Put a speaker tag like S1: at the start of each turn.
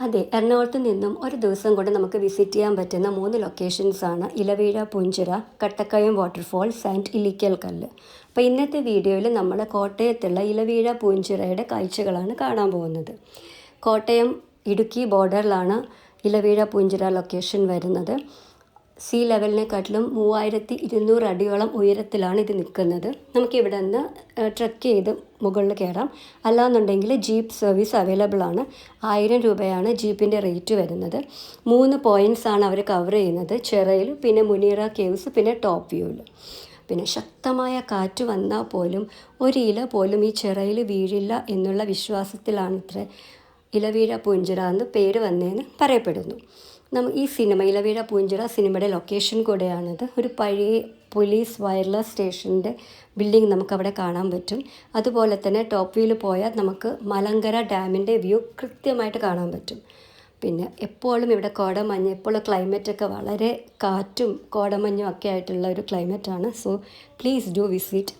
S1: അതെ, എറണാകുളത്ത് നിന്നും ഒരു ദിവസം കൊണ്ട് നമുക്ക് വിസിറ്റ് ചെയ്യാൻ പറ്റുന്ന 3 ലൊക്കേഷൻസാണ് ഇലവീഴ പൂഞ്ചിറ, കട്ടക്കയം വാട്ടർഫോൾസ് ആൻഡ് ഇല്ലിക്കൽ കല്ല്. അപ്പോൾ ഇന്നത്തെ വീഡിയോയിൽ നമ്മൾ കോട്ടയത്തുള്ള ഇലവീഴ പൂഞ്ചിറയുടെ കാഴ്ചകളാണ് കാണാൻ പോകുന്നത്. കോട്ടയം ഇടുക്കി ബോർഡറിലാണ് ഇലവീഴ പൂഞ്ചിറ ലൊക്കേഷൻ വരുന്നത്. സീ ലെവലിനെക്കാട്ടിലും 3200 അടിയോളം ഉയരത്തിലാണ് ഇത് നിൽക്കുന്നത്. നമുക്കിവിടെ നിന്ന് ട്രക്ക് ചെയ്ത് മുകളിൽ കയറാം. അല്ലാന്നുണ്ടെങ്കിൽ ജീപ്പ് സർവീസ് അവൈലബിൾ ആണ്. 1000 രൂപയാണ് ജീപ്പിൻ്റെ റേറ്റ് വരുന്നത്. 3 പോയിൻറ്റ്സാണ് അവർ കവർ ചെയ്യുന്നത്: ചിറയിൽ, പിന്നെ മുനീറ കേവ്സ്, പിന്നെ ടോപ്പ് വ്യൂവിൽ. പിന്നെ ശക്തമായ കാറ്റ് വന്നാൽ പോലും ഒരു ഇല പോലും ഈ ചിറയിൽ വീഴില്ല എന്നുള്ള വിശ്വാസത്തിലാണത്രേ ഇലവീഴ പൂഞ്ചിറ എന്ന് പേര് വന്നതെന്ന് പറയപ്പെടുന്നു. ഈ സിനിമ ഇലവീഴ പൂഞ്ചിറ സിനിമയുടെ ലൊക്കേഷൻ കൂടെയാണിത്. ഒരു പഴയ പോലീസ് വയർലെസ് സ്റ്റേഷൻ്റെ ബിൽഡിംഗ് നമുക്കവിടെ കാണാൻ പറ്റും. അതുപോലെ തന്നെ ടോപ്പ് വ്യൂവിൽ പോയാൽ നമുക്ക് മലങ്കര ഡാമിൻ്റെ വ്യൂ കൃത്യമായിട്ട് കാണാൻ പറ്റും. പിന്നെ എപ്പോഴും ഇവിടെ കോടമഞ്ഞ്, ഇപ്പോൾ ക്ലൈമറ്റൊക്കെ വളരെ കാറ്റും കോടമഞ്ഞും ഒക്കെ ആയിട്ടുള്ള ഒരു ക്ലൈമറ്റാണ്. So please do visit